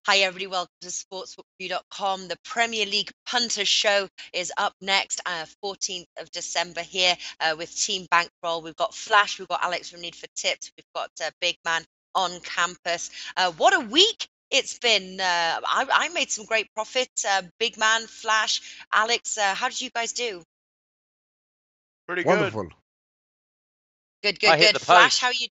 Hi, everybody. Welcome to sportsbook.com. The Premier League Punters show is up next, 14th of December here with Team Bankroll. We've got Flash, we've got Alex from Need for Tips, we've got Big Man on campus. What a week it's been. I made some great profit. Big Man, Flash, Alex, how did you guys do? Pretty good. Wonderful. Good, I good, hit good. the Flash, how post.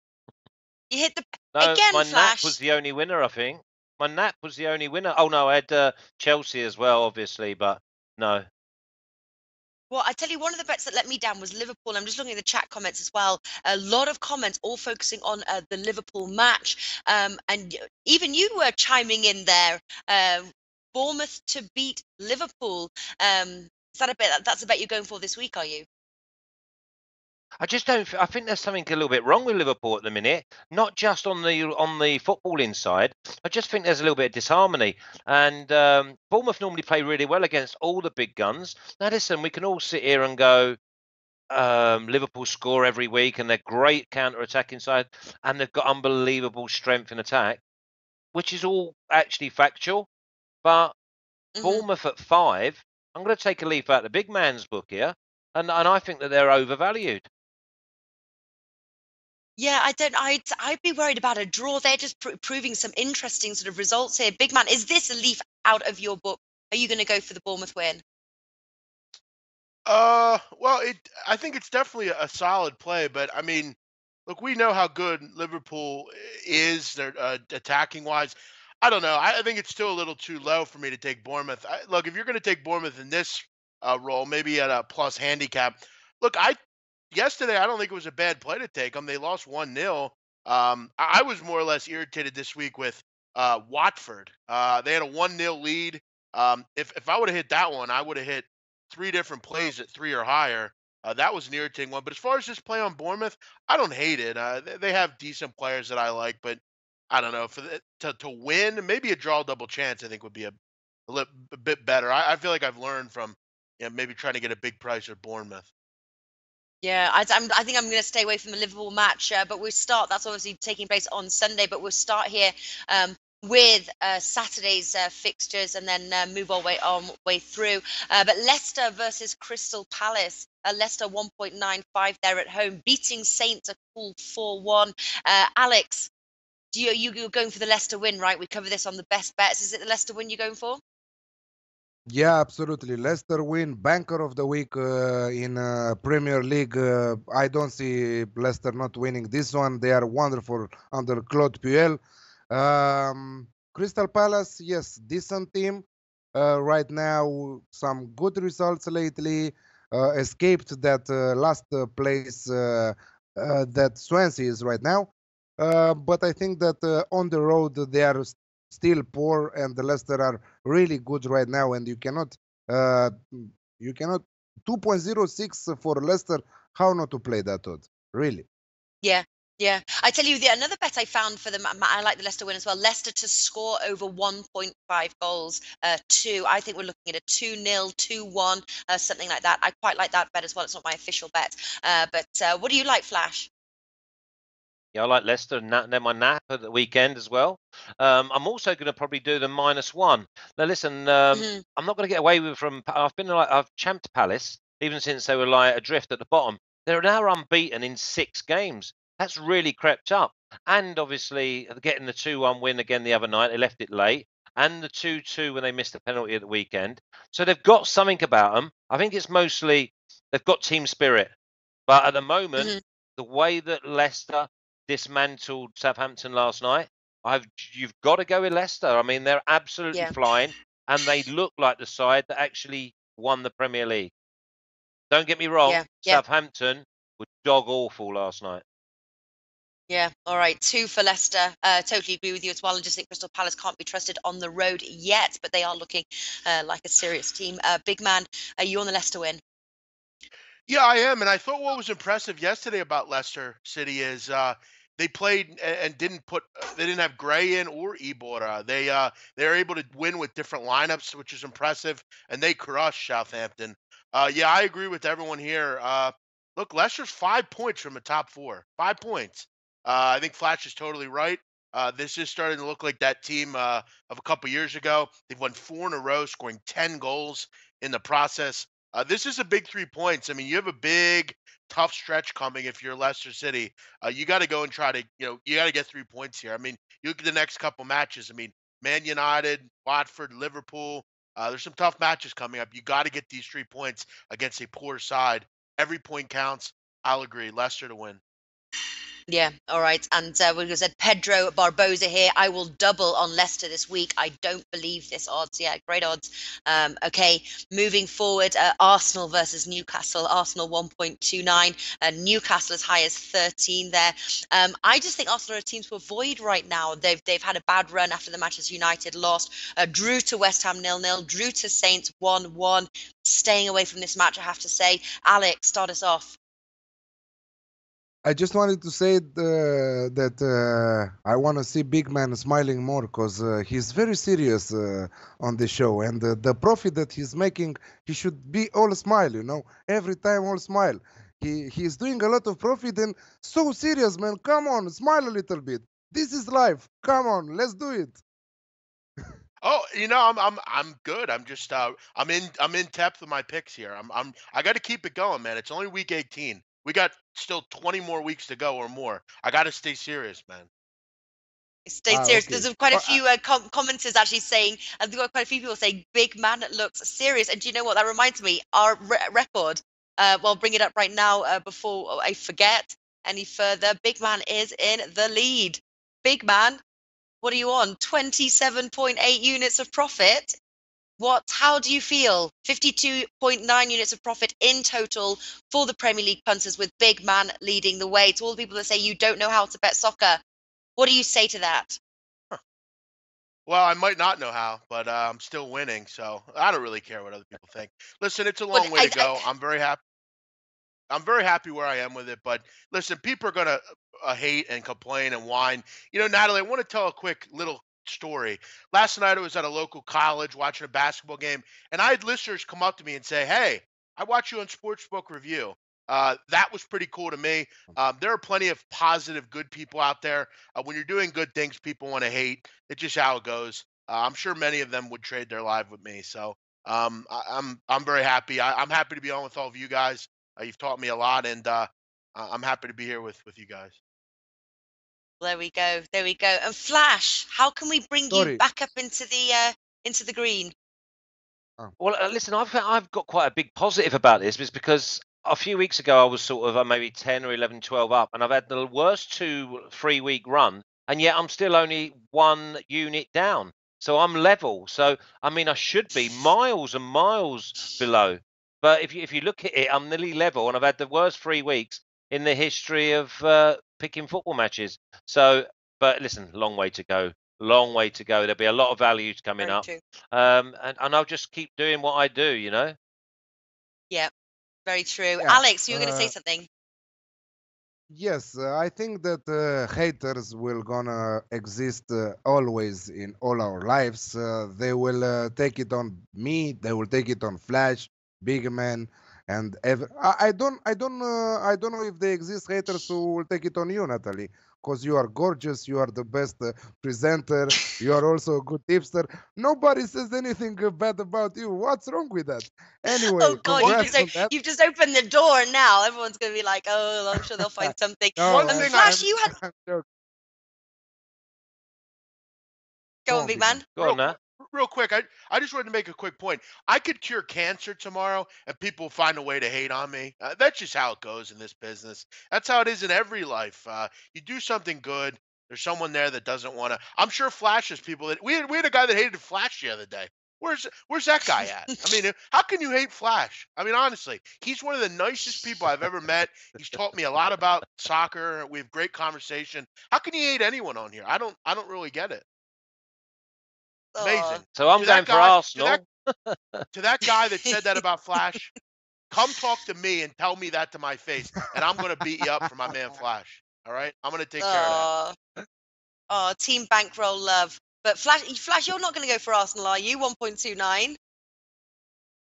you hit the No, again, my nap Flash? was the only winner, I think. My nap was the only winner. Oh, no, I had Chelsea as well, obviously, but no. Well, I tell you, one of the bets that let me down was Liverpool. I'm just looking at the chat comments as well. A lot of comments all focusing on the Liverpool match. Even you were chiming in there. Bournemouth to beat Liverpool. Is that a bet? That's a bet you're going for this week, are you? I just don't. I think there's something a little bit wrong with Liverpool at the minute. Not just on the footballing side. I just think there's a little bit of disharmony. And Bournemouth normally play really well against all the big guns. Now, listen, we can all sit here and go, Liverpool score every week, and they're great counter-attacking side, and they've got unbelievable strength in attack, which is all actually factual. But Hmm. Bournemouth at 5, I'm going to take a leaf out of the big man's book here, and I think that they're overvalued. Yeah, I don't. I'd be worried about a draw. They're just proving some interesting sort of results here. Big Man, is this a leaf out of your book? Are you going to go for the Bournemouth win? Well, I think it's definitely a solid play, but I mean, look, we know how good Liverpool is. They're attacking wise. I don't know. I think it's still a little too low for me to take Bournemouth. Look, if you're going to take Bournemouth in this role, maybe at a plus handicap. Look, yesterday I don't think it was a bad play to take them. They lost 1-0. I was more or less irritated this week with Watford. They had a 1-0 lead. If I would have hit that one, I would have hit three different plays at three or higher. That was an irritating one. But as far as this play on Bournemouth, I don't hate it. They have decent players that I like, but I don't know to win, maybe a draw double chance. I think would be a bit better. I feel like I've learned from maybe trying to get a big price at Bournemouth. Yeah, I think I'm going to stay away from the Liverpool match, but we'll start. That's obviously taking place on Sunday, but we'll start here with Saturday's fixtures and then move our way through. But Leicester versus Crystal Palace. Leicester 1.95 there at home, beating Saints a cool 4-1. Alex, you're going for the Leicester win, right? We cover this on the best bets. Is it the Leicester win you're going for? Yeah, absolutely. Leicester win, banker of the week in Premier League. I don't see Leicester not winning this one. They are wonderful under Claude Puel. Crystal Palace, yes, decent team. Right now, some good results lately. Escaped that last place that Swansea is right now. But I think that on the road they are still poor, and the Leicester are really good right now, and uh, you cannot 2.06 for Leicester. How not to play that odd? Really? Yeah, yeah. I tell you, another bet I found for them, I like the Leicester win as well. Leicester to score over 1.5 goals, two. I think we're looking at a 2-0, 2-1, something like that. I quite like that bet as well. It's not my official bet. But what do you like, Flash? Yeah, I like Leicester and they're my nap at the weekend as well. I'm also going to probably do the -1. Now, listen, Hmm. I'm not going to get away with from. I've champed Palace even since they were like adrift at the bottom. They're now unbeaten in 6 games. That's really crept up. And obviously, getting the 2-1 win again the other night, they left it late. And the 2-2 when they missed a penalty at the weekend. So they've got something about them. I think it's mostly they've got team spirit. But at the moment, Hmm. the way that Leicester dismantled Southampton last night, you've got to go with Leicester. I mean, they're absolutely Yeah, flying, and they look like the side that actually won the Premier League. Don't get me wrong, yeah, yeah. Southampton were dog awful last night. Yeah, all right. Two for Leicester. Totally agree with you as well. I just think Crystal Palace can't be trusted on the road yet, but they are looking like a serious team. Big Man, are you on the Leicester win? Yeah, I am, and I thought what was impressive yesterday about Leicester City is they played and didn't put they didn't have Gray in or Ibora. They're able to win with different lineups, which is impressive, and they crushed Southampton. Yeah, I agree with everyone here. Look, Leicester's 5 points from the top four. 5 points. I think Flash is totally right. This is starting to look like that team of a couple years ago. They've won 4 in a row, scoring 10 goals in the process. This is a big 3 points. I mean, you have a big, tough stretch coming if you're Leicester City. You got to go and try to, you got to get 3 points here. I mean, you look at the next couple matches. I mean, Man United, Watford, Liverpool. There's some tough matches coming up. You got to get these 3 points against a poor side. Every point counts. I'll agree. Leicester to win. Yeah, all right. And we said Pedro Barboza here. I will double on Leicester this week. I don't believe this odds. Yeah, great odds. Okay, moving forward, Arsenal versus Newcastle. Arsenal 1.29. Newcastle as high as 13 there. I just think Arsenal are a team to avoid right now. They've had a bad run after the Manchester United lost. Drew to West Ham 0-0. Drew to Saints 1-1. Staying away from this match, I have to say. Alex, start us off. I just wanted to say that I want to see Big Man smiling more because he's very serious on the show, and the profit that he's making, he should be all smile, every time all smile. He's doing a lot of profit and so serious, man. Come on, smile a little bit. This is life. Come on, let's do it. Oh, I'm good. I'm just I'm in depth with my picks here. I got to keep it going, man. It's only week 18. We got still 20 more weeks to go or more. I got to stay serious, man. Stay serious. Okay. There's quite a few commenters actually saying, and we've got quite a few people saying, "Big Man looks serious." And do you know what? That reminds me, our record. Well, bring it up right now before I forget any further. Big Man is in the lead. Big Man, what are you on? 27.8 units of profit. How do you feel? 52.9 units of profit in total for the Premier League punters, with Big Man leading the way. To all the people that say you don't know how to bet soccer, what do you say to that? Well, I might not know how, but I'm still winning, so I don't really care what other people think. Listen, it's a long way to go. I'm very happy. I'm very happy where I am with it, but listen, people are gonna hate and complain and whine. Natalie, I want to tell a quick little story. Last night I was at a local college watching a basketball game, and I had listeners come up to me and say, "Hey, I watch you on Sportsbook Review." That was pretty cool to me. There are plenty of positive, good people out there. When you're doing good things, people want to hate. It's just how it goes. I'm sure many of them would trade their life with me. So I'm very happy. I'm happy to be on with all of you guys. You've taught me a lot, and I'm happy to be here with you guys. There we go. There we go. And Flash, how can we bring you back up into the green? Well, listen, I've got quite a big positive about this, because a few weeks ago I was sort of maybe 10 or 11, 12 up, and I've had the worst 2-3 week run, and yet I'm still only 1 unit down. So I'm level. So, I mean, I should be miles and miles below. But if you look at it, I'm nearly level, and I've had the worst 3 weeks in the history of picking football matches. So, but listen, long way to go. Long way to go. There'll be a lot of values coming up. And I'll just keep doing what I do, Yeah, very true. Yeah, Alex, you were going to say something. Yes, I think that haters will gonna exist always in all our lives. They will take it on me. They will take it on Flash, Big Man, and I don't know if they exist haters who will take it on you, Natalie, because you are gorgeous. You are the best presenter. You are also a good tipster. Nobody says anything bad about you. What's wrong with that? Anyway, Oh God, congrats on that. you've just opened the door now. Everyone's going to be like, "Oh, I'm sure they'll find something." One thing Flash, you had. I'm joking. Go on, Big Man. Go on, Nat. Real quick, I just wanted to make a quick point. I could cure cancer tomorrow, and people find a way to hate on me. That's just how it goes in this business. That's how it is in every life. You do something good, there's someone there that doesn't want to. I'm sure Flash has people that we had a guy that hated Flash the other day. Where's that guy at? I mean, how can you hate Flash? I mean, honestly, he's one of the nicest people I've ever met. He's taught me a lot about soccer. We have great conversation. How can you hate anyone on here? I don't really get it. Amazing. So I'm going for Arsenal. To that guy that said that about Flash, come talk to me and tell me that to my face, and I'm going to beat you up for my man Flash. All right? I'm going to take care of that. Oh, Team Bankroll love. But Flash, you're not going to go for Arsenal, are you? 1.29.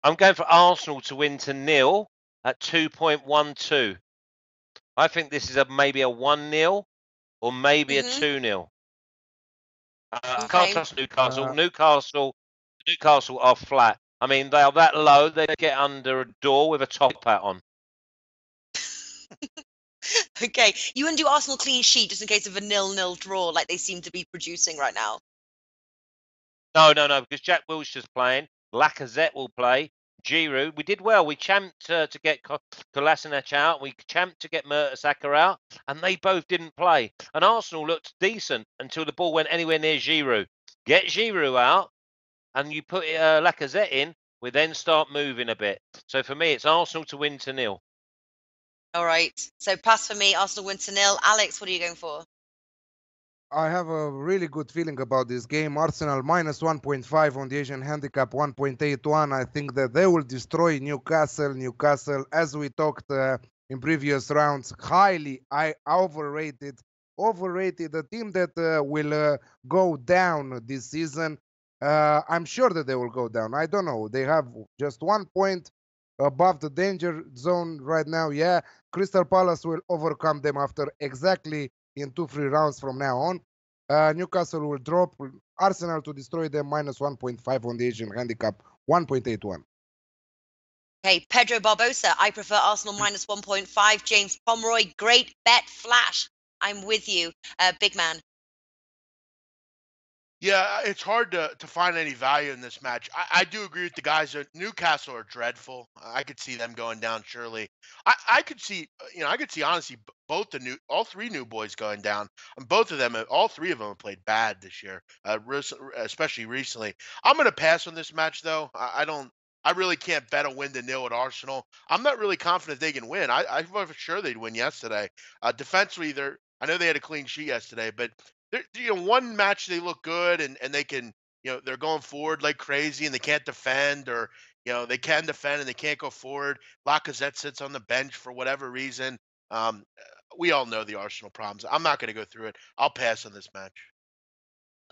I'm going for Arsenal to win to 0 at 2.12. I think this is maybe a 1-0 or maybe a 2-0. I can't Okay. trust Newcastle. Uh, Newcastle are flat. I mean, they are that low. They get under a door with a top hat on. Okay. You wouldn't do Arsenal clean sheet just in case of a 0-0 draw like they seem to be producing right now. No, because Jack Wilshere's playing. Lacazette will play. Giroud. We did well. We champed to get Kolasinac out. We champed to get Mertesacker out, and they both didn't play. And Arsenal looked decent until the ball went anywhere near Giroud. Get Giroud out, and you put Lacazette in. We then start moving a bit. So for me, it's Arsenal to win to 0. All right. So pass for me. Arsenal win to 0. Alex, what are you going for? I have a really good feeling about this game. Arsenal minus 1.5 on the Asian handicap, 1.81. I think that they will destroy Newcastle. Newcastle, as we talked in previous rounds, highly overrated. Overrated, a team that will go down this season. I'm sure that they will go down. I don't know. They have just 1 point above the danger zone right now. Yeah, Crystal Palace will overcome them after exactly in 2 free rounds from now on. Newcastle will drop. Arsenal to destroy them minus 1.5 on the Asian handicap, 1.81. Okay, Pedro Barbosa, I prefer Arsenal minus 1.5. James Pomeroy, great bet, flash. I'm with you, big man. Yeah, it's hard to find any value in this match. I do agree with the guys that Newcastle are dreadful. I could see them going down surely. I could see, I could see honestly all three new boys going down. And both of them, all three of them have played bad this year, especially recently. I'm going to pass on this match though. I don't. I really can't bet a win to 0 at Arsenal. I'm not really confident they can win. I thought for sure they'd win yesterday. Defensively, I know they had a clean sheet yesterday, but one match they look good and they can, they're going forward like crazy and they can't defend, or they can defend and they can't go forward. Lacazette sits on the bench for whatever reason. We all know the Arsenal problems. I'm not going to go through it. I'll pass on this match.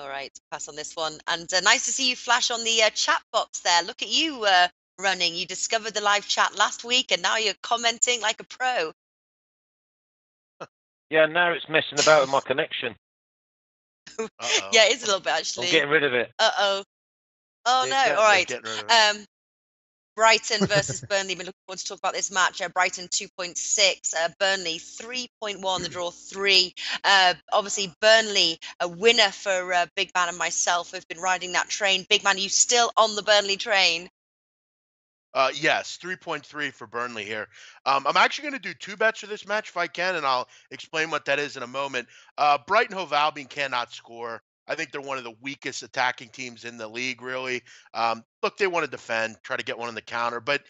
All right, pass on this one. And nice to see you flash on the chat box there. Look at you running. You discovered the live chat last week and now you're commenting like a pro. Yeah, now it's messing about with my connection. Yeah, it is a little bit actually. I'm getting rid of it. Uh-oh. Oh no, all right. Brighton versus Burnley. We're looking forward to talk about this match. Brighton 2.6, Burnley 3.1, the draw 3. Obviously, Burnley, a winner for Big Man and myself. We've been riding that train. Big Man, you still on the Burnley train? Yes, 3.3 for Burnley here. I'm actually going to do 2 bets for this match if I can, and I'll explain what that is in a moment. Brighton Hove Albion cannot score. I think they're one of the weakest attacking teams in the league, really. Look, they want to defend, try to get one on the counter, but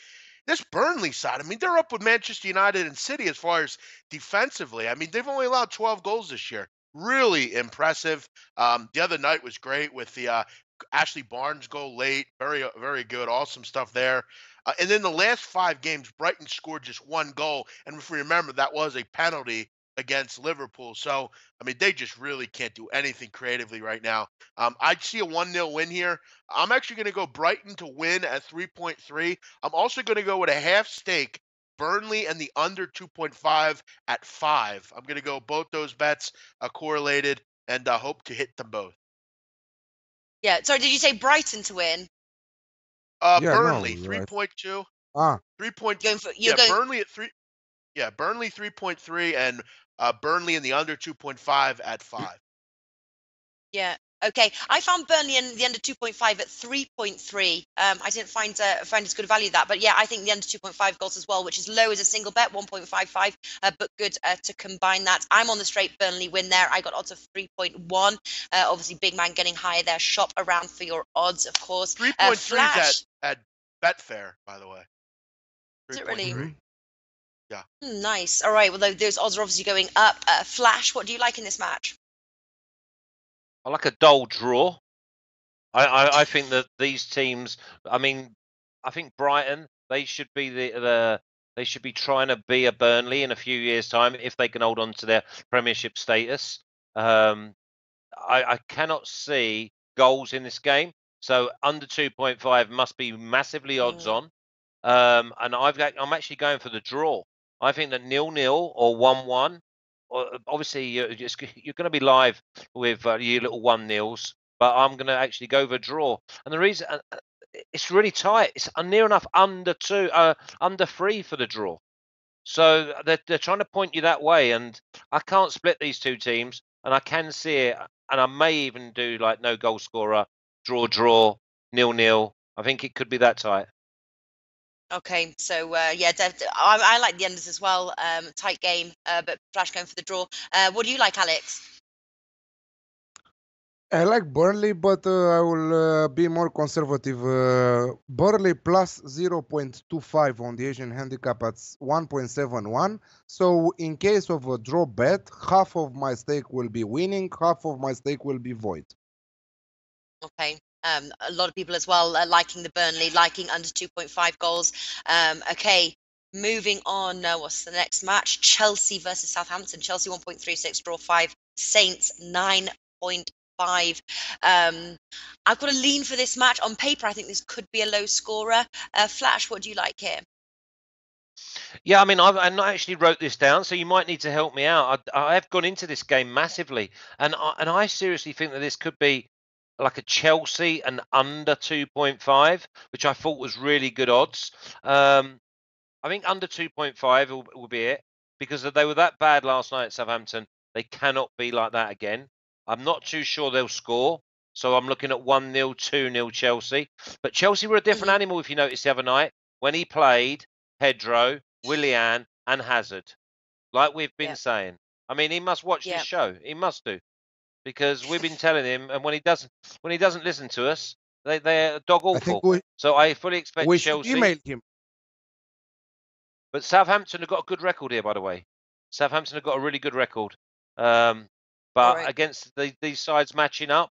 this Burnley side, I mean, they're up with Manchester United and City as far as defensively. I mean, they've only allowed 12 goals this year. Really impressive. The other night was great with the Ashley Barnes goal late. Very, very good. Awesome stuff there. And then the last 5 games, Brighton scored just 1 goal. And if we remember, that was a penalty against Liverpool. So, I mean, they just really can't do anything creatively right now. I'd see a 1-0 win here. I'm actually going to go Brighton to win at 3.3. I'm also going to go with a half stake, Burnley and the under 2.5 at 5. I'm going to go both those bets correlated and hope to hit them both. Yeah, sorry, did you say Brighton to win? Burnley, no, 3.2. 3. Burnley at 3. Yeah, Burnley 3.3 and Burnley in the under 2.5 at 5. Yeah. Okay. I found Burnley in the under 2.5 at 3.3. I didn't find as good a value that, but yeah, I think the under 2.5 goals as well, which is low as a single bet, 1.55, but good to combine that. I'm on the straight Burnley win there. I got odds of 3.1. Obviously, big man getting higher there. Shop around for your odds, of course. 3.3 is at Betfair, by the way. Is it really? 3.3. Yeah. Nice. All right. Well, those odds are obviously going up. Flash, what do you like in this match? I like a dull draw. I think that these teams. I mean, I think Brighton. They should be they should be trying to be a Burnley in a few years' time if they can hold on to their Premiership status. I cannot see goals in this game, so under 2.5 must be massively odds on. And I'm actually going for the draw. I think that 0-0 or 1-1 obviously you're going to be live with your little 1-0s, but I'm going to actually go for a draw. And the reason it's really tight. It's near enough under 3 for the draw. So they're trying to point you that way, and I can't split these two teams, and I can see it, and I may even do like no goal scorer, draw, 0-0. I think it could be that tight. Okay, so yeah, I like the unders as well. Tight game, but Flash going for the draw. What do you like, Alex? I like Burnley, but I will be more conservative. Burnley plus 0.25 on the Asian handicap at 1.71. So in case of a draw bet, half of my stake will be winning, half of my stake will be void. Okay. A lot of people as well liking the Burnley, liking under 2.5 goals. Okay, moving on. What's the next match? Chelsea versus Southampton. Chelsea 1.36, draw 5. Saints 9.5. I've got a lean for this match. On paper, I think this could be a low scorer. Flash, what do you like here? Yeah, I mean, I not actually wrote this down, so you might need to help me out. I have gone into this game massively, and I seriously think that this could be like a Chelsea and under 2.5, which I thought was really good odds. I think under 2.5 will be it, because they were that bad last night at Southampton. They cannot be like that again. I'm not too sure they'll score, so I'm looking at 1-0, 2-0 Chelsea. But Chelsea were a different animal, if you noticed the other night. When he played, Pedro, Willian and Hazard, like we've been saying. I mean, he must watch this show. He must do, because we've been telling him, and when he doesn't listen to us, they're dog awful. So I fully expect Chelsea. Email him. But Southampton have got a good record here, by the way. Southampton have got a really good record. But against these sides matching up,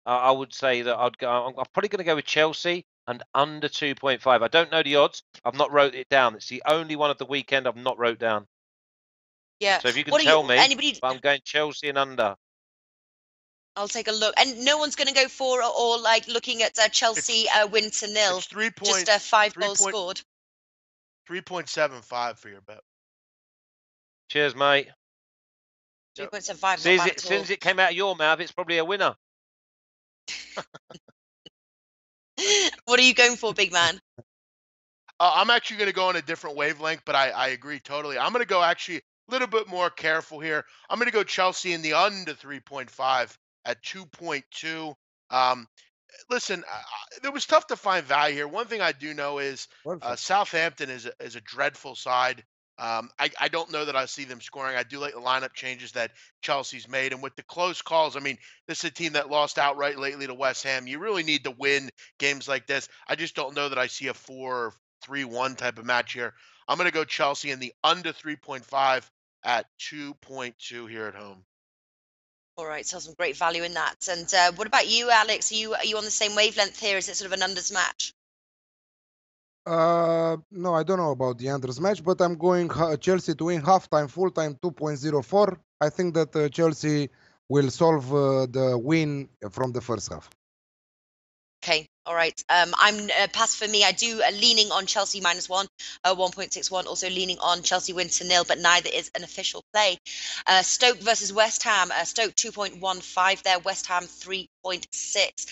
I would say that I'm probably going to go with Chelsea and under 2.5. I don't know the odds. I've not wrote it down. It's the only one of the weekend I've not wrote down. Yeah. So if you can tell me, I'm going Chelsea and under. I'll take a look. And no one's going to go for or like looking at Chelsea win to 0. It's 3 just 5 goals scored. 3.75 for your bet. Cheers, mate. 3.75. As soon as it came out of your mouth, it's probably a winner. What are you going for, big man? I'm actually going to go on a different wavelength, but I agree totally. I'm going to go actually a little bit more careful here. I'm going to go Chelsea in the under 3.5 at 2.2. Listen, it was tough to find value here. One thing I do know is Southampton is a dreadful side. I don't know that I see them scoring. I do like the lineup changes that Chelsea's made. And with the close calls, I mean, this is a team that lost outright lately to West Ham. You really need to win games like this. I just don't know that I see a 4-3-1 type of match here. I'm going to go Chelsea in the under 3.5 at 2.2 here at home. All right, so some great value in that. And what about you, Alex? Are you on the same wavelength here? Is it sort of an unders match? No, I don't know about the unders match, but I'm going Chelsea to win halftime, full-time 2.04. I think that Chelsea will solve the win from the first half. Okay, all right. I'm pass for me. I do leaning on Chelsea -1, 1.61. Also leaning on Chelsea win to 0, but neither is an official play. Stoke versus West Ham. Stoke 2.15 there. West Ham 3.6.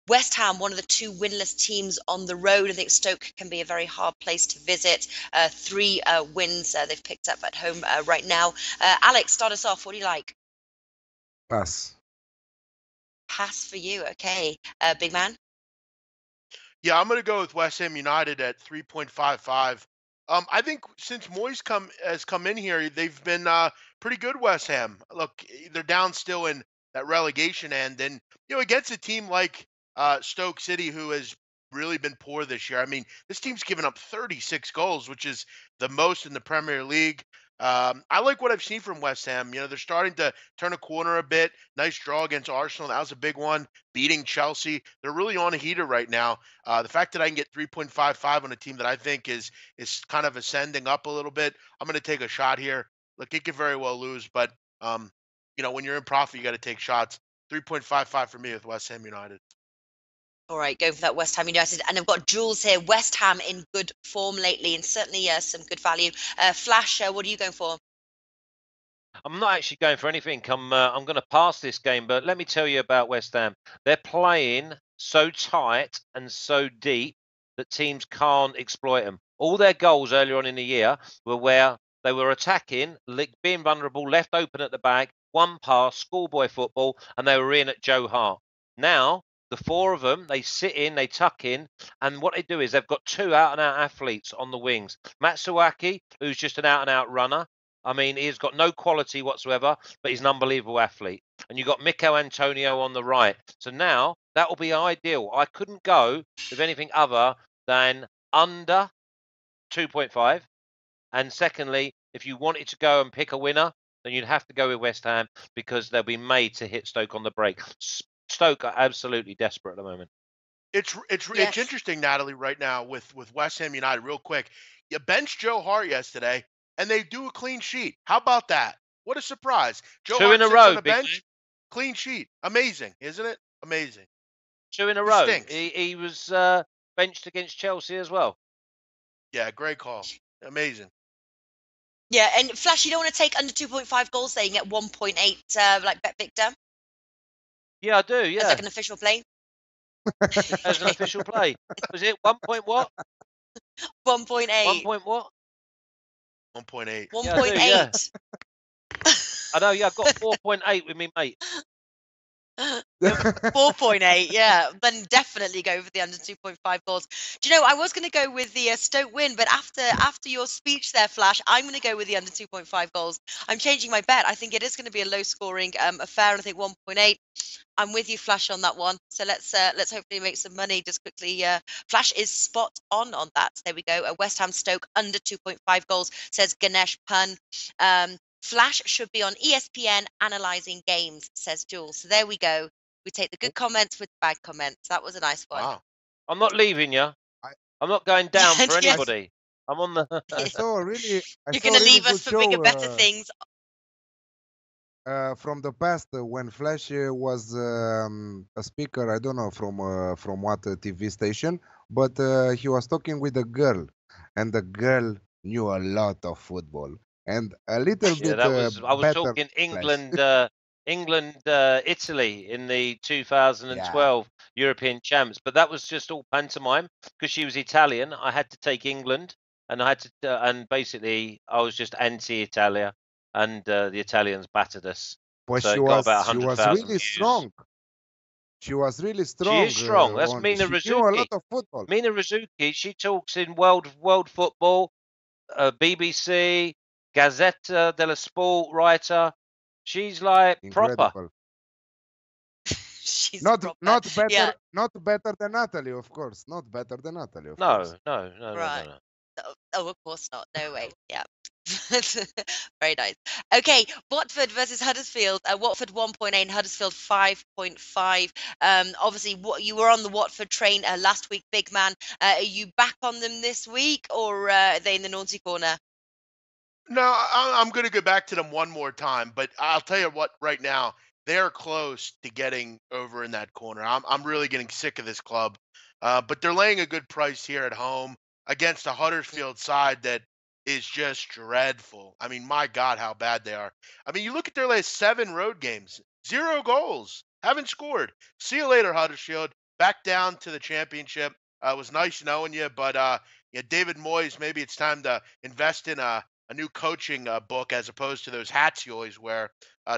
West Ham, one of the 2 winless teams on the road. I think Stoke can be a very hard place to visit. 3 wins they've picked up at home right now. Alex, start us off. What do you like? Pass. Pass for you. Okay. Big man? Yeah, I'm going to go with West Ham United at 3.55. I think since Moyes has come in here, they've been pretty good, West Ham. Look, they're down still in that relegation end. And, against a team like Stoke City, who has really been poor this year. I mean, this team's given up 36 goals, which is the most in the Premier League. I like what I've seen from West Ham. They're starting to turn a corner a bit. Nice draw against Arsenal. That was a big one. Beating Chelsea. They're really on a heater right now. The fact that I can get 3.55 on a team that I think is kind of ascending up a little bit, I'm going to take a shot here. Look, it could very well lose, but when you're in profit, you got to take shots. 3.55 for me with West Ham United. All right, go for that West Ham United. And I've got Jules here. West Ham in good form lately and certainly some good value. Flash, what are you going for? I'm not actually going for anything. I'm going to pass this game, but let me tell you about West Ham. They're playing so tight and so deep that teams can't exploit them. All their goals earlier on in the year were where they were attacking, being vulnerable, left open at the back, one pass, schoolboy football, and they were in at Joe Hart. Now, the four of them, they sit in, they tuck in, and what they do is they've got two out-and-out athletes on the wings. Matsuaki, who's just an out-and-out runner. I mean, he's got no quality whatsoever, but he's an unbelievable athlete. And you've got Mikel Antonio on the right. So now that will be ideal. I couldn't go with anything other than under 2.5. And secondly, if you wanted to go and pick a winner, then you'd have to go with West Ham because they'll be made to hit Stoke on the break. Stoke are absolutely desperate at the moment. It's interesting, Natalie, right now with West Ham United. Real quick, you benched Joe Hart yesterday, and they do a clean sheet. How about that? What a surprise! Joe Two Hart in a sits row, on the big bench, man. clean sheet. Amazing, isn't it? Amazing. 2 in a He row. stinks. He was benched against Chelsea as well. Yeah, great call. Amazing. Yeah, and Flash, you don't want to take under 2.5 goals there. You can get 1.8 like Bet Victor Yeah, I do. as Yeah, like an official play. as an official play. Was it 1 point what? 1.8. 1 point what? 1.8. Yeah, I do, yeah. 1.8. I know. Yeah, I've got 4.8 with me, mate. 4.8, yeah. Then definitely go for the under 2.5 goals. Do you know, I was going to go with the Stoke win, but after your speech there, Flash, I'm going to go with the under 2.5 goals. I'm changing my bet. I think it is going to be a low-scoring affair, and I think 1.8. I'm with you, Flash, on that one. So let's hopefully make some money just quickly. Flash is spot on that. There we go. West Ham Stoke under 2.5 goals, says Ganesh Pun. Flash should be on ESPN analysing games, says Jules. So there we go. We take the good comments with the bad comments. That was a nice one. Wow. I'm not leaving you. I- I'm not going down for Yes. anybody. I'm on the. I saw really. You're going to leave us for bigger, better things. From the past when Flash was a speaker. I don't know from what TV station, but he was talking with a girl, and the girl knew a lot of football and a little Yeah, bit that was. I was better talking Flash. England, Italy in the 2012 European champs, but that was just all pantomime because she was Italian. I had to take England, and I had to, and basically I was just anti-Italia, and the Italians battered us. But So she it got about was 100,000 really views. strong. She was really She strong. is strong. That's Mina She knew a lot Rizuki. of football. Mina Rizuki. She talks in world football, BBC, Gazzetta dello Sport writer. She's like proper. Incredible. She's Not proper. not better Yeah. not better than Natalie, of course. Not better than Natalie, of No, course. no. Right. Oh, of course not. No way. Yeah. Very nice. Okay, Watford versus Huddersfield. Watford 1.8, Huddersfield 5.5. Obviously, what you were on the Watford train last week, big man. Are you back on them this week, or are they in the naughty corner? No, I'm going to go back to them one more time, but I'll tell you what. Right now, they're close to getting over in that corner. I'm really getting sick of this club, but they're laying a good price here at home against a Huddersfield side that is just dreadful. I mean, my God, how bad they are. I mean, you look at their last 7 road games, 0 goals, haven't scored. See you later, Huddersfield. Back down to the championship. It was nice knowing you, but yeah, David Moyes, maybe it's time to invest in a new coaching book as opposed to those hats you always wear.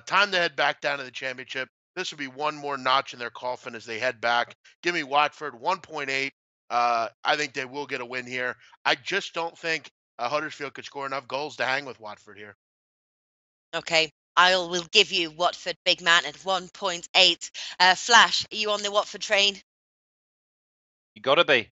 Time to head back down to the championship. This will be one more notch in their coffin as they head back. Give me Watford 1.8. I think they will get a win here. I just don't think Huddersfield could score enough goals to hang with Watford here. Okay, will give you Watford, big man, at 1.8. Flash, are you on the Watford train? You got to be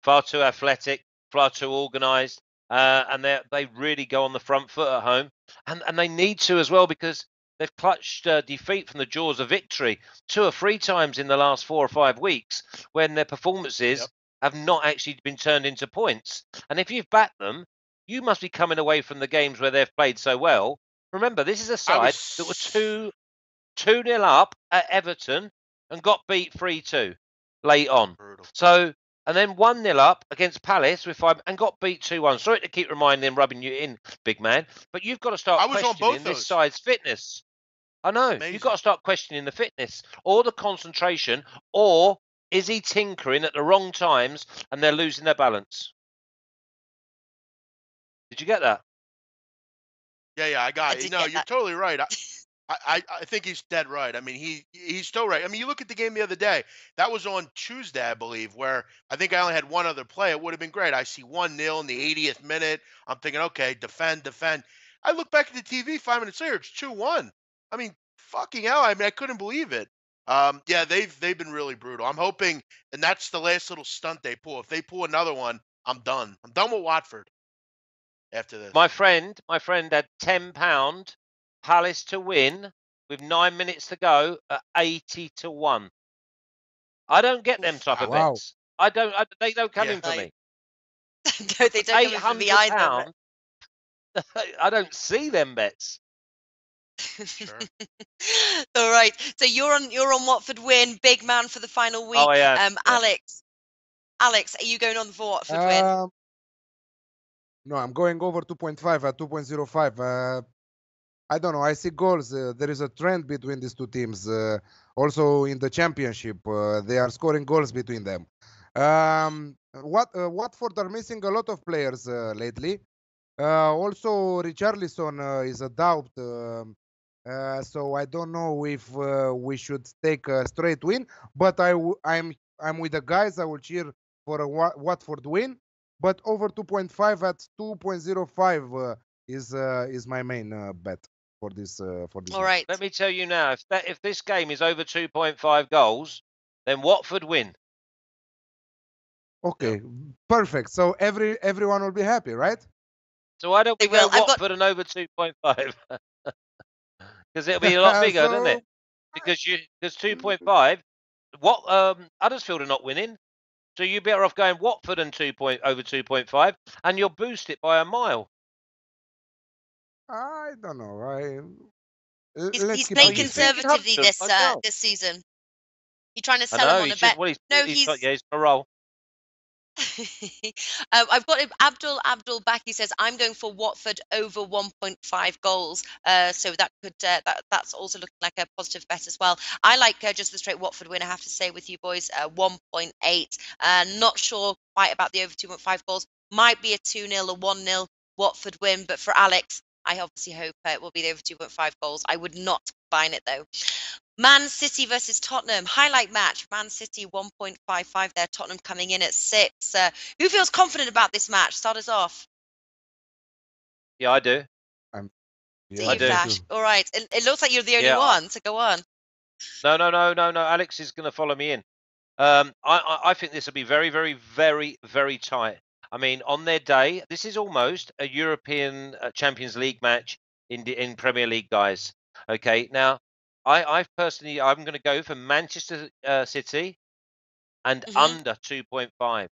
far too athletic, far too organised, and they really go on the front foot at home, and they need to as well because they've clutched defeat from the jaws of victory 2 or 3 times in the last 4 or 5 weeks when their performances have not actually been turned into points. And if you've backed them, you must be coming away from the games where they've played so well. Remember, this is a side that were 2-0 up at Everton and got beat 3-2 late on. Brutal. So and then 1-0 up against Palace and got beat 2-1. Sorry to keep reminding and rubbing you in, big man, but you've got to start I was on both questioning this those. side's fitness. I know. Amazing. You've got to start questioning the fitness or the concentration, or is he tinkering at the wrong times and they're losing their balance? Did you get that? Yeah, I got I it. did No, get you're that. totally right. I think he's dead right. I mean, he's still right. I mean, you look at the game the other day. That was on Tuesday, I believe, where I think I only had one other play. It would have been great. I see 1-0 in the 80th minute. I'm thinking, okay, defend. I look back at the TV 5 minutes later. It's 2-1. I mean, fucking hell. I mean, I couldn't believe it. Yeah, they've been really brutal. I'm hoping, and that's the last little stunt they pull. If they pull another one, I'm done. I'm done with Watford after this. My friend had £10 Palace to win with 9 minutes to go at 80-1. I don't get them type of Wow. bets. They don't come Yeah. in for Like, me. no, they don't come in for me either. £800. I don't see them bets. Sure. All right. So you're on Watford win, big man for the final week. Oh, I am. Yeah. Alex, are you going on for Watford win? No, I'm going over 2.5 at 2.05. I don't know. I see goals. There is a trend between these two teams. Also in the championship, they are scoring goals between them. Watford are missing a lot of players lately. Also, Richarlison is a doubt. So I don't know if we should take a straight win. But I'm with the guys. I will cheer for a Watford win. But over 2.5 at 2.05 is my main bet for this. All right. Let me tell you now, if this game is over 2.5 goals, then Watford win. Okay, perfect. So everyone will be happy, right? So why don't we They will. go Watford and over 2.5? Because it'll be a lot bigger, doesn't it? Because 2.5. What Huddersfield are not winning, so you're better off going Watford and over 2.5, and you'll boost it by a mile. I don't know. He's keep playing it you this think way. conservatively Huddersfield? I know. this season. You're trying to I sell him know. on He's a just bet. No, he's on a roll. I've got Abdul Baki says I'm going for Watford over 1.5 goals. So that could that's also looking like a positive bet as well. I like just the straight Watford win. I have to say with you boys, 1.8. Not sure quite about the over 2.5 goals. Might be a 2-0 or 1-0 Watford win, but for Alex, I obviously hope it will be the over 2.5 goals. I would not combine it though. Man City versus Tottenham, highlight match. Man City 1.55 there, Tottenham coming in at 6. Who feels confident about this match? Start us off. Yeah, I do. See I you, do Flash. too. All right. It looks like you're the only Yeah. one, so go on. No. Alex is going to follow me in. I think this will be very, very, very, very tight. I mean, on their day, this is almost a European Champions League match in Premier League, guys. Okay, now I'm going to go for Manchester City and Mhm. under 2.5.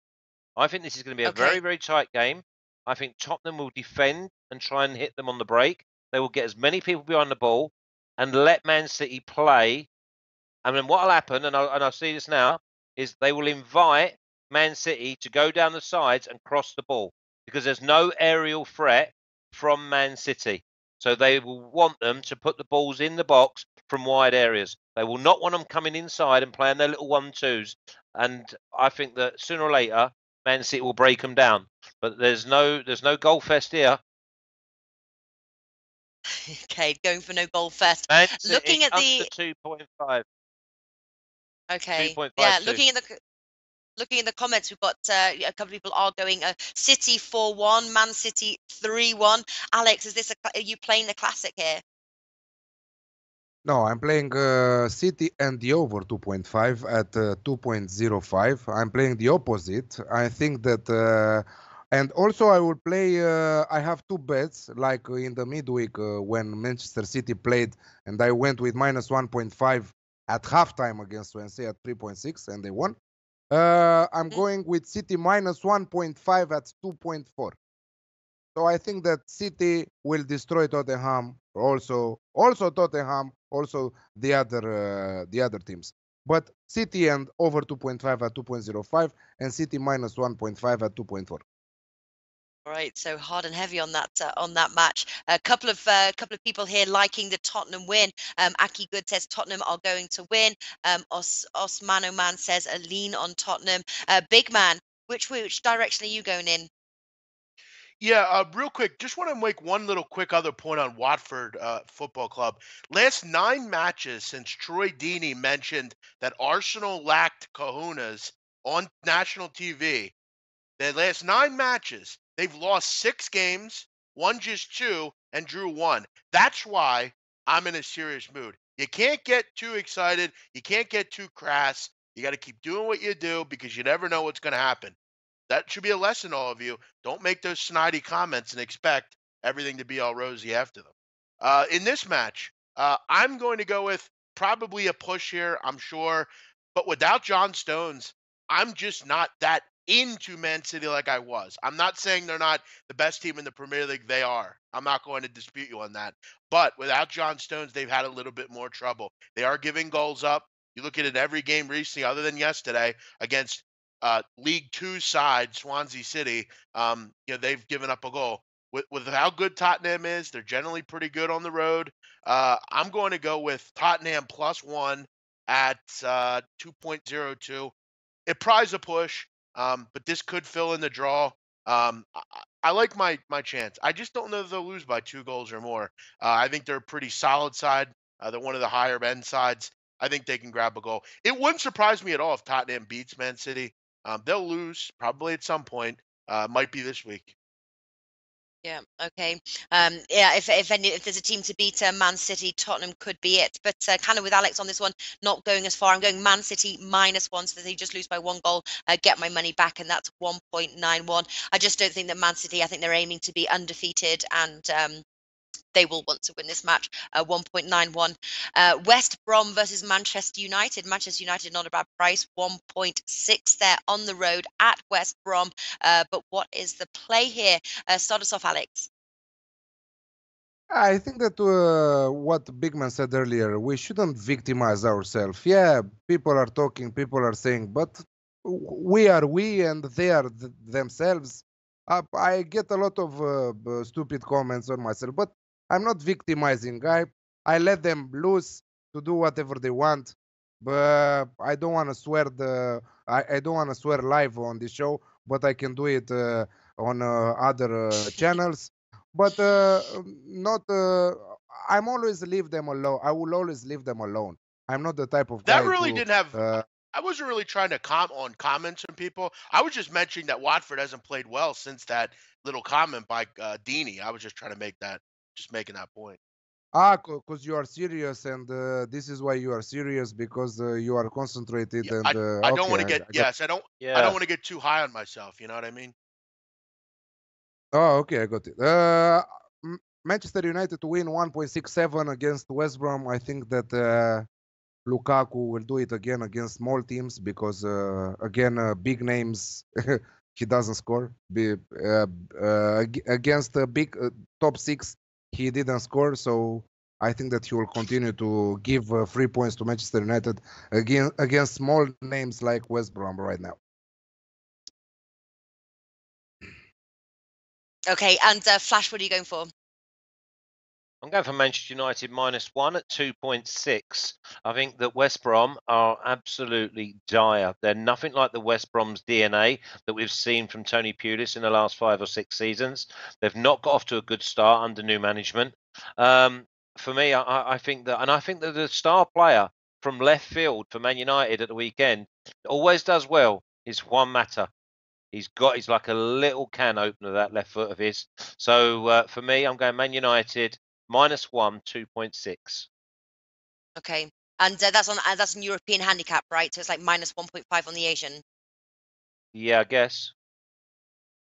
I think this is going to be a Okay. very, very tight game. I think Tottenham will defend and try and hit them on the break. They will get as many people behind the ball and let Man City play. And then what will happen, and I see this now, is they will invite Man City to go down the sides and cross the ball because there's no aerial threat from Man City. So they will want them to put the balls in the box from wide areas. They will not want them coming inside and playing their little 1-2s. And I think that sooner or later, Man City will break them down. But there's no goal fest here. Okay, going for no goal first. Man City Looking at under the 2.5. okay, 2.52. yeah, looking in the comments, we've got a couple of people are going City 4-1, Man City 3-1. Alex, are you playing the classic here? No, I'm playing City and the over 2.5 at 2.05. I'm playing the opposite. I think that, and also I will play. I have two bets, like in the midweek when Manchester City played, and I went with minus 1.5 at halftime against Swansea at 3.6, and they won. I'm going with City minus 1.5 at 2.4. So I think that City will destroy Tottenham. Also Tottenham. Also the other teams. But City and over 2.5 at 2.05 and City minus 1.5 at 2.4. All right, so hard and heavy on that match. A couple of people here liking the Tottenham win. Aki Good says Tottenham are going to win. Osmano Man says a lean on Tottenham. Big Man, which direction are you going in? Yeah, real quick, just want to make one little quick other point on Watford Football Club. Last 9 matches since Troy Deeney mentioned that Arsenal lacked kahunas on national TV, the last 9 matches, they've lost 6 games, won just 2, and drew 1. That's why I'm in a serious mood. You can't get too excited. You can't get too crass. You got to keep doing what you do because you never know what's going to happen. That should be a lesson, all of you. Don't make those snidey comments and expect everything to be all rosy after them. In this match, I'm going to go with probably a push here, I'm sure. But without John Stones, I'm just not that into Man City like I was. I'm not saying they're not the best team in the Premier League. They are. I'm not going to dispute you on that. But without John Stones, they've had a little bit more trouble. They are giving goals up. You look at it every game recently, other than yesterday, against League Two side Swansea City. They've given up a goal. With how good Tottenham is, they're generally pretty good on the road. I'm going to go with Tottenham +1 at 2.02. It prize a push, but this could fill in the draw. I like my chance. I just don't know if they'll lose by 2 goals or more. I think they're a pretty solid side. They're one of the higher end sides. I think they can grab a goal. It wouldn't surprise me at all if Tottenham beats Man City. They'll lose probably at some point. Might be this week. Yeah. Okay. Yeah. If there's a team to beat Man City, Tottenham could be it. But kind of with Alex on this one, not going as far. I'm going Man City -1, so that they just lose by 1 goal. Get my money back, and that's 1.91. I just don't think that Man City. I think they're aiming to be undefeated, and they will want to win this match. 1.91. West Brom versus Manchester United. Manchester United not a bad price. 1.6 there on the road at West Brom. But what is the play here? Start us off, Alex. I think that what Bigman said earlier, we shouldn't victimize ourselves. Yeah, people are talking, people are saying, but we are we and they are themselves. I get a lot of stupid comments on myself, but I'm not victimizing. I let them loose to do whatever they want, but I don't want to swear I don't want to swear live on the show, but I can do it on other channels. But not I'm always leave them alone. I will always leave them alone. I'm not the type of That guy really to didn't have. I wasn't really trying to on comments from people. I was just mentioning that Watford hasn't played well since that little comment by Deeney. I was just trying to just making that point. because you are serious, and this is why you are serious, because you are concentrated. Yeah, And I don't want to okay, get I got. I don't Yeah. want to get too high on myself. You know what I mean? Oh, okay, I got it. Manchester United to win 1.67 against West Brom. I think that Lukaku will do it again against small teams, because again, big names he doesn't score. Against the big top 6 he didn't score, so I think that he will continue to give 3 points to Manchester United against small names like West Brom right now. Okay. And Flash, what are you going for? I'm going for Manchester United -1 at 2.6. I think that West Brom are absolutely dire. They're nothing like the West Brom's DNA that we've seen from Tony Pulis in the last 5 or 6 seasons. They've not got off to a good start under new management. For me, I think that, and I think that the star player from left field for Man United at the weekend always does well is Juan Mata. He's like a little can opener, that left foot of his. So for me, I'm going Man United -1, 2.6. Okay. And that's an European handicap, right? So it's like -1.5 on the Asian. Yeah, I guess.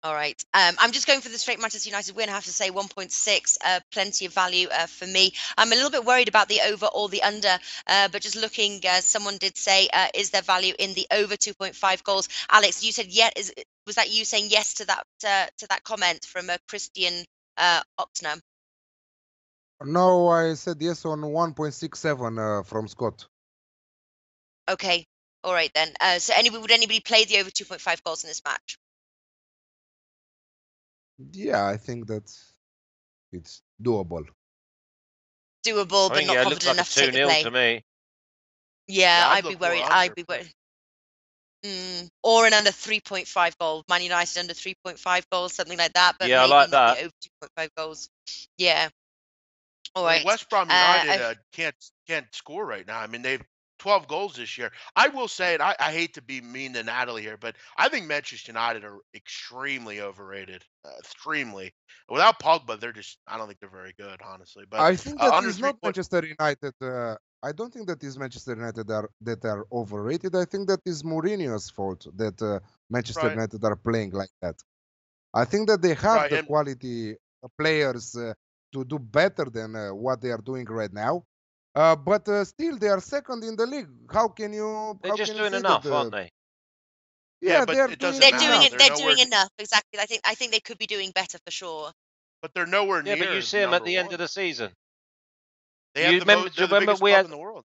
All right. I'm just going for the straight Manchester United win. I have to say 1.6, plenty of value for me. I'm a little bit worried about the over or the under, but just looking, someone did say, is there value in the over 2.5 goals? Alex, you said yes. Was that you saying yes to that comment from Christian Oxner? No, I said yes on 1.67 from Scott. Okay. All right then. So would anybody play the over 2.5 goals in this match? Yeah, I think that it's doable. Doable, I but think not it looks confident like a enough to take the 2-0 play. to me. Yeah, Yeah, I'd I'd be look more worried. I'd under. be worried. Or an under 3.5 goal. Man United under 3.5 goals, something like that, but Yeah, I maybe like not the that. over 2.5 goals. Yeah. All I mean, right. West Brom Uh, United can't score right now. I mean, they've 12 goals this year. I will say, and I hate to be mean to Natalie here, but I think Manchester United are extremely overrated. Extremely. Without Pogba, I don't think they're very good, honestly. But I think that under is three not point, Manchester United. I don't think that is Manchester United that are overrated. I think that is Mourinho's fault that Manchester right, United are playing like that. I think that they have right, the and quality players to do better than what they are doing right now. But still, they are second in the league. They're How just can you doing say that? enough, aren't they? yeah, Yeah, but they are it doing doesn't they're matter. doing enough. it. They're They're nowhere, doing enough. Exactly. I think they could be doing better for sure. but they're nowhere Yeah, but you near see them at number the end of one. the season. They have Do they're you the remember biggest we club had? in the world.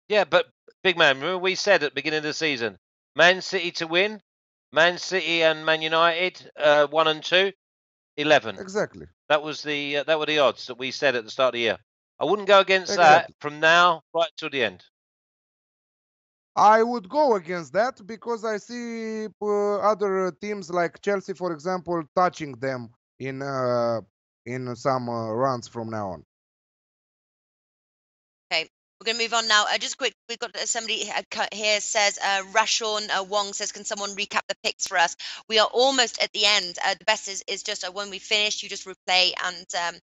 Yeah, but big man, remember we said at the beginning of the season, Man City to win, Man City and Man United, 1 and 2, 11. Exactly, That were the odds that we said at the start of the year. I wouldn't go against that exactly. from now right till the end. I would go against that because I see other teams like Chelsea, for example, touching them in some runs from now on. Okay, we're going to move on now. Just quick, we've got somebody here says, Rashon Wong says, can someone recap the picks for us? We are almost at the end. The best is just when we finish, you just replay and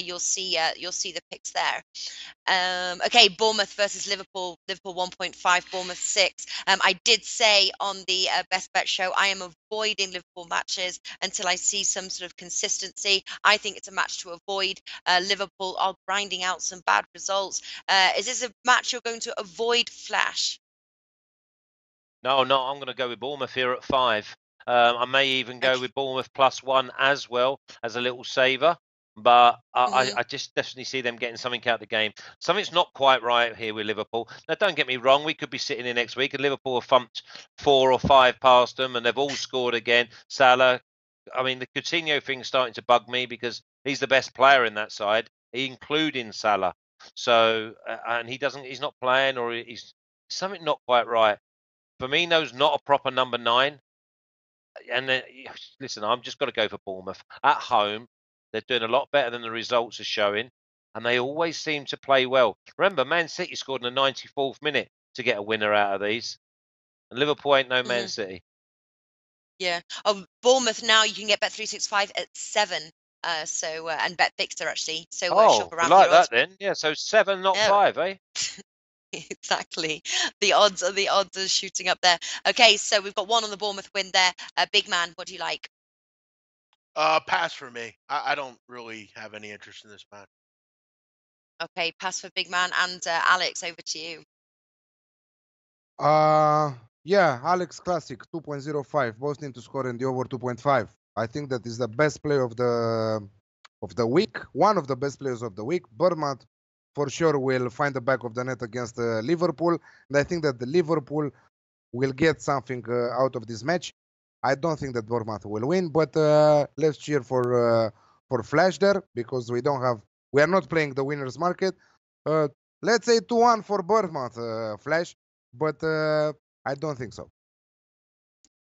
you'll see the picks there. Okay, Bournemouth versus Liverpool. Liverpool 1.5, Bournemouth 6. I did say on the Best Bet show, I am avoiding Liverpool matches until I see some sort of consistency. I think it's a match to avoid. Liverpool are grinding out some bad results. Is this a match you're going to avoid, Flash? No, I'm going to go with Bournemouth here at 5. I may even go Okay. with Bournemouth +1 as well as a little saver. But Mhm. I just definitely see them getting something out of the game. Something's not quite right here with Liverpool. Now, don't get me wrong, we could be sitting here next week and Liverpool have thumped 4 or 5 past them and they've all scored again. Salah, I mean, the Coutinho thing's starting to bug me because he's the best player in that side, including Salah. So, and he's not playing or he's something not quite right. Firmino's not a proper number 9. And listen, I'm just got to go for Bournemouth at home. They're doing a lot better than the results are showing, and they always seem to play well. Remember, Man City scored in the 94th minute to get a winner out of these, and Liverpool ain't no Man Mhm. City. Yeah. Oh, Bournemouth now you can get Bet365 at 7. And Bet Fixer actually. So shop Oh, we around for like your odds. that then. Yeah, so 7, not Yeah. 5, eh? Exactly. The odds are shooting up there. Okay, so we've got one on the Bournemouth win there. Big man, what do you like? Pass for me. I don't really have any interest in this match. Okay, pass for big man and Alex, over to you. Yeah, Alex Classic 2.05. Both need to score in the over 2.5. I think that is the best play of the week. One of the best players of the week. Bournemouth for sure will find the back of the net against Liverpool, and I think that the Liverpool will get something out of this match. I don't think that Bournemouth will win, but let's cheer for Flash there because we are not playing the winners market. Uh, let's say 2-1 for Bournemouth, Flash, but I don't think so.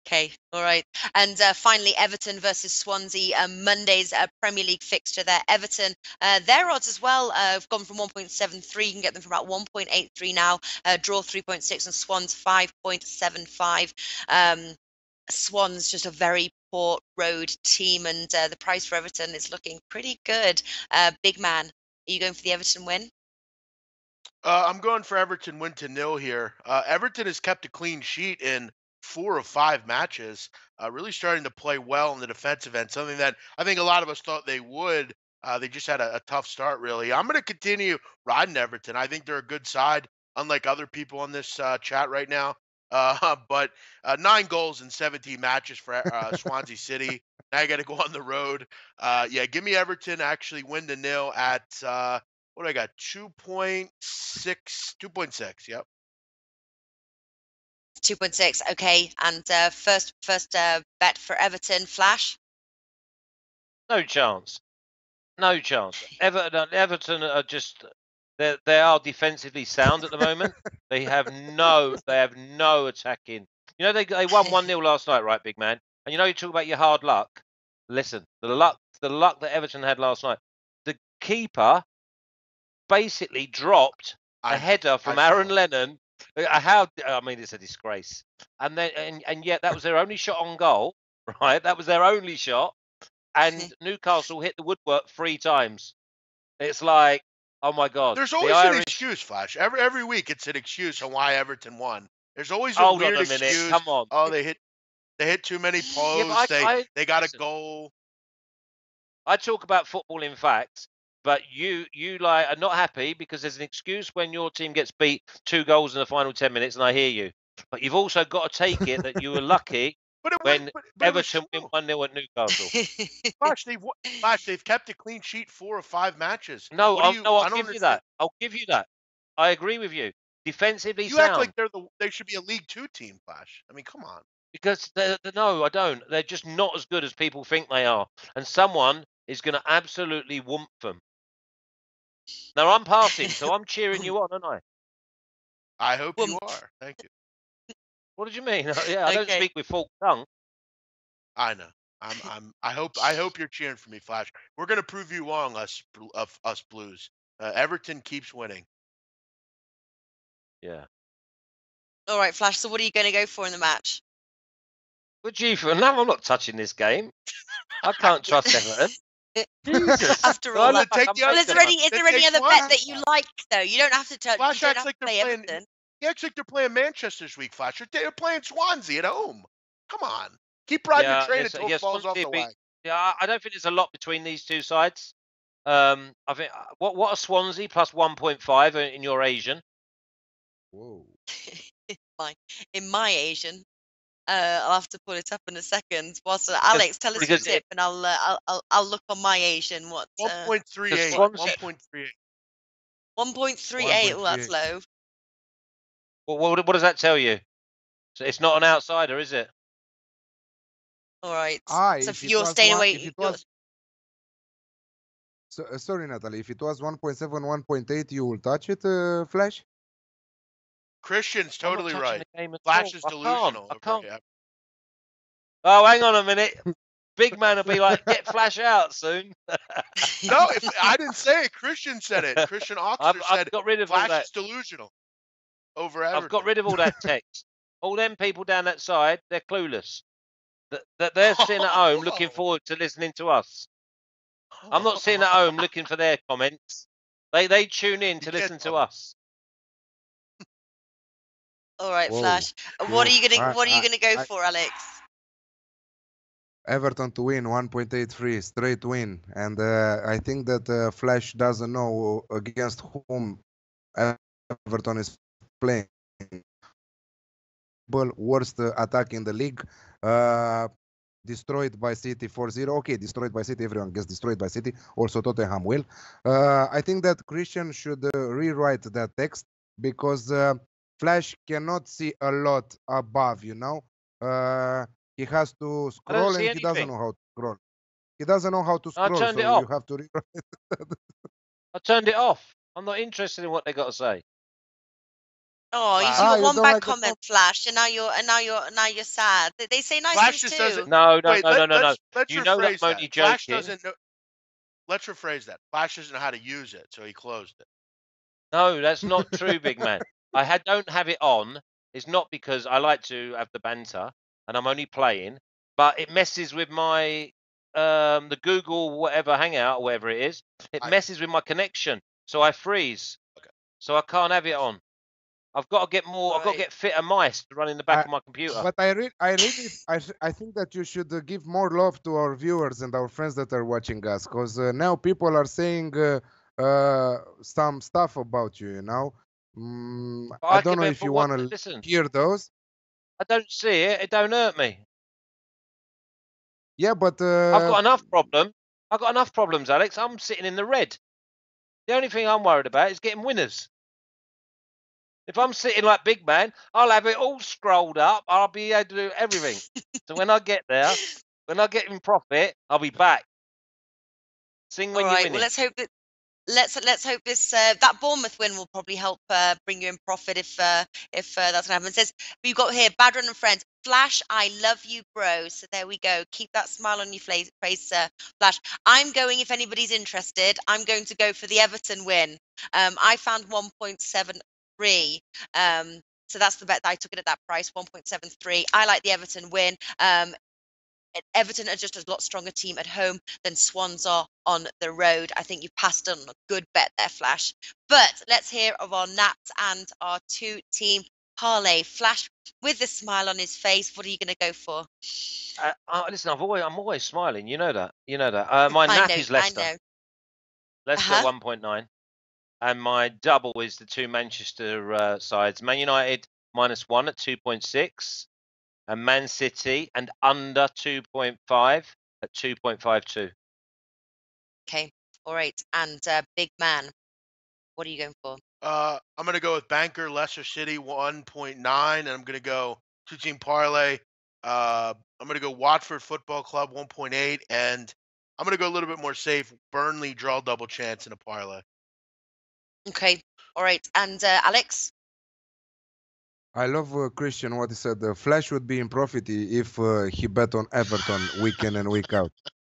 Okay, all right. And finally, Everton versus Swansea, Monday's Premier League fixture there. Everton, their odds as well have gone from 1.73. You can get them for about 1.83 now. Draw 3.6 and Swans 5.75. Swans just a very poor road team, and the price for Everton is looking pretty good. Big man, are you going for the Everton win? I'm going for Everton win to 0 here. Everton has kept a clean sheet in 4 of 5 matches, really starting to play well in the defensive end, something that I think a lot of us thought they would. They just had a tough start, really. I'm going to continue riding Everton. I think they're a good side, unlike other people on this chat right now. But 9 goals in 17 matches for Swansea City. Now you got to go on the road. Yeah, give me Everton actually win to 0 at what do I got? 2.6. Yep. 2.6. Okay, and first bet for Everton. Flash. No chance. No chance. Everton are just they are defensively sound at the moment. They have no attacking. You know they won 1-0 last night, right, big man? And you know you talk about your hard luck. Listen, the luck that Everton had last night. The keeper basically dropped a header from Aaron Lennon. I mean, it's a disgrace. And then and yet that was their only shot on goal, right? That was their only shot. And Newcastle hit the woodwork 3 times. It's like, oh my God. There's always an excuse, Flash. Every week it's an excuse on why Everton won. There's always a weird excuse. Come on. Oh, they hit too many posts. They got a goal. I talk about football in facts, but you like are not happy because there's an excuse when your team gets beat 2 goals in the final 10 minutes, and I hear you. But you've also got to take it that you were lucky when Everton win 1-0 at Newcastle. Flash, they've kept a clean sheet 4 or 5 matches. No, I'll give you that. I'll give you that. I agree with you. Defensively you sound. act like they should be a League 2 team, Flash. I mean, come on. Because no, I don't. They're just not as good as people think they are. And someone is going to absolutely whoomp them. Now, I'm passing, so I'm cheering you on, aren't I? I hope you are. Thank you. What did you mean? Yeah, I don't speak with full tongue. I know. I hope you're cheering for me, Flash. We're going to prove you wrong, us Blues. Everton keeps winning. Yeah. All right, Flash. So what are you going to go for in the match? But now I'm not touching this game. I can't trust Everton. Jesus. After all, is there any other bet that you like though? You don't have to touch. Flash acts like they're playing. He acts like they're playing Manchester this week, Flash. They're playing Swansea at home. Come on, keep riding your train until it falls off the wagon. Yeah, I don't think there's a lot between these two sides. I think what are Swansea plus 1.5 in your Asian? Whoa. in my Asian. I'll have to pull it up in a second. Whilst Alex, tell us your tip, and I'll look on my Asian. What? 1.38. 1.38. 1.38. Oh, that's low. Well, what does that tell you? So it's not an outsider, is it? All right. So if you're staying away. Sorry, Natalie. If it was 1.7, 1.8, you will touch it, Flash? Christian's totally right. Flash is delusional. I can't. Oh, hang on a minute. Big man will be like, get Flash out soon. No, I didn't say it. Christian said it. Christian Oxford said got rid of Flash all that. is delusional over Everton. I've got rid of all that text. All them people down that side, they're clueless. That they're sitting at home looking forward to listening to us. I'm not sitting at home looking for their comments. They tune in to listen to us. All right, Flash. What are you gonna go for, Alex? Everton to win 1.83 straight win, and I think that Flash doesn't know against whom Everton is playing. Worst attack in the league. Destroyed by City 4-0. Okay, destroyed by City. Everyone gets destroyed by City. Also Tottenham will. I think that Christian should rewrite that text because Flash cannot see a lot above, you know. He has to scroll and he doesn't know how to scroll. He doesn't know how to scroll, so you have to rewrite it. I turned it off. I'm not interested in what they got to say. Oh, you got one bad comment, Flash, and now you're sad. They say nice Flash things just too. No. Let's You know that's only joking. Flash doesn't know. Let's rephrase that. Flash doesn't know how to use it, so he closed it. No, that's not true, big man. Don't have it on. It's not because I like to have the banter and I'm only playing, but it messes with my the Google whatever Hangout or whatever it is. It messes with my connection, so I freeze. Okay. So I can't have it on. I've got to get more. I've got to get fitter mice to run in the back of my computer. But I think that you should give more love to our viewers and our friends that are watching us, because now people are saying some stuff about you. You know, I don't know if you want to hear those. I don't see it. It don't hurt me. Yeah, but I've got enough problem. I've got enough problems, Alex. I'm sitting in the red. The only thing I'm worried about is getting winners. If I'm sitting like big man, I'll have it all scrolled up. I'll be able to do everything. So when I get there, when I get in profit, I'll be back. Sing All when you're right. winning. Well, let's hope this that Bournemouth win will probably help bring you in profit if that's what happens. It says we've got here Badron and friends. Flash, I love you, bro. So there we go. Keep that smile on your face, Flash. I'm going. If anybody's interested, I'm going to go for the Everton win. I found 1.73. So that's the bet that I took it at that price, 1.73. I like the Everton win. Everton are just a lot stronger team at home than Swans are on the road. I think you've passed on a good bet there, Flash. But let's hear of our Nats and our two-team parlay. Flash, with a smile on his face, what are you going to go for? Listen, I'm always smiling. You know that. You know that. My I nap know, is I Leicester. know. Leicester Uh-huh. 1.9. And my double is the two Manchester sides. Man United -1 at 2.6. And Man City and under 2.5 at 2.52. Okay, all right. And big man, what are you going for? I'm going to go with Banker Leicester City 1.9, and I'm going to go two-team parlay. I'm going to go Watford Football Club 1.8, and I'm going to go a little bit more safe. Burnley draw double chance in a parlay. Okay, all right. And Alex? I love Christian what he said. Flash would be in profit if he bet on Everton week in and week out.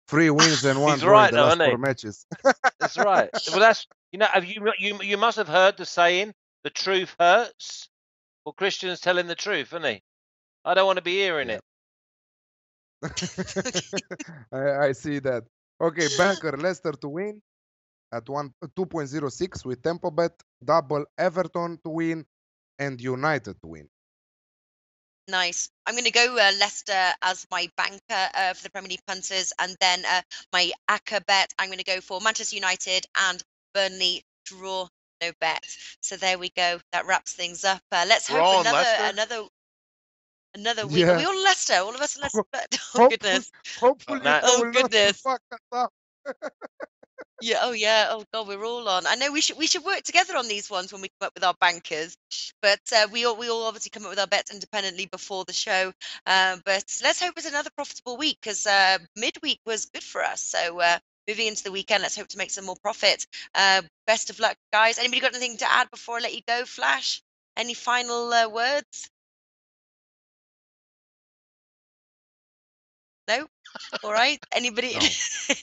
3 wins and 1 He's draw in right, the though, last isn't he? 4 matches. That's right. Well, that's have you must have heard the saying, "The truth hurts." Well, Christian's telling the truth, isn't he? I don't want to be hearing Yeah. it. I see that. Okay, Banker Leicester to win at 2.06 with tempo bet, double Everton to win, and United to win. Nice. I'm going to go Leicester as my banker for the Premier League punters, and then my ACCA bet I'm going to go for Manchester United and Burnley draw, no bet. So there we go. That wraps things up. Let's We're hope all on Leicester? another week. Are Yeah. we all Leicester? All of us Leicester. Oh Hopefully, goodness. hopefully Nah. they Oh will not goodness. fuck us up. Yeah. Oh yeah. Oh god, we're all on. I know we should work together on these ones when we come up with our bankers. But we all obviously come up with our bets independently before the show. But let's hope it's another profitable week because midweek was good for us. So moving into the weekend, let's hope to make some more profit. Best of luck, guys. Anybody got anything to add before I let you go, Flash? Any final words? No. All right. Anybody? No.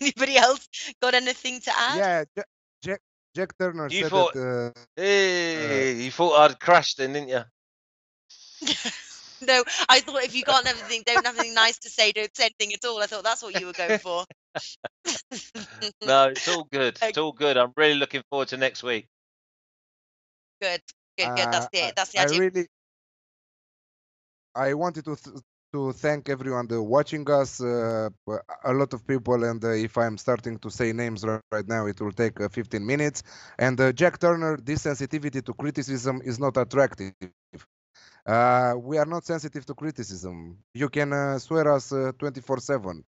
Anybody else got anything to add? Yeah, Jack Turner You said thought, that. hey, you thought I'd crashed then, didn't you? No, I thought if you don't have anything nice to say, don't say anything at all. I thought that's what you were going for. No, it's all good. Okay. It's all good. I'm really looking forward to next week. Good. That's the I idea. really, I wanted to thank everyone watching us. A lot of people, and if I'm starting to say names right now, it will take 15 minutes. And Jack Turner, this sensitivity to criticism is not attractive. We are not sensitive to criticism. You can swear us 24/7.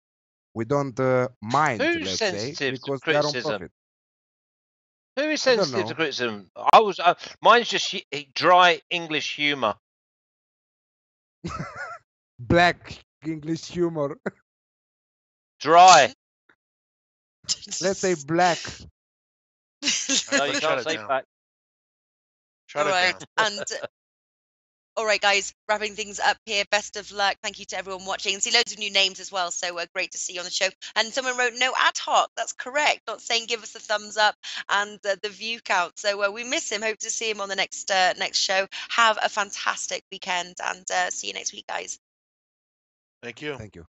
We don't mind, Who's let's say, sensitive to because we are on criticism? profit. Who is I don't sensitive to know. criticism? Mine's just dry English humour. Black English humor. Dry. Let's say black. No, you Shut can't it say down. back. Shut All it right. down. And all right, guys, wrapping things up here. Best of luck. Thank you to everyone watching. And see loads of new names as well. So great to see you on the show. And someone wrote no ad hoc. That's correct. Not saying give us a thumbs up and the view count. So we miss him. Hope to see him on the next show. Have a fantastic weekend and see you next week, guys. Thank you. Thank you.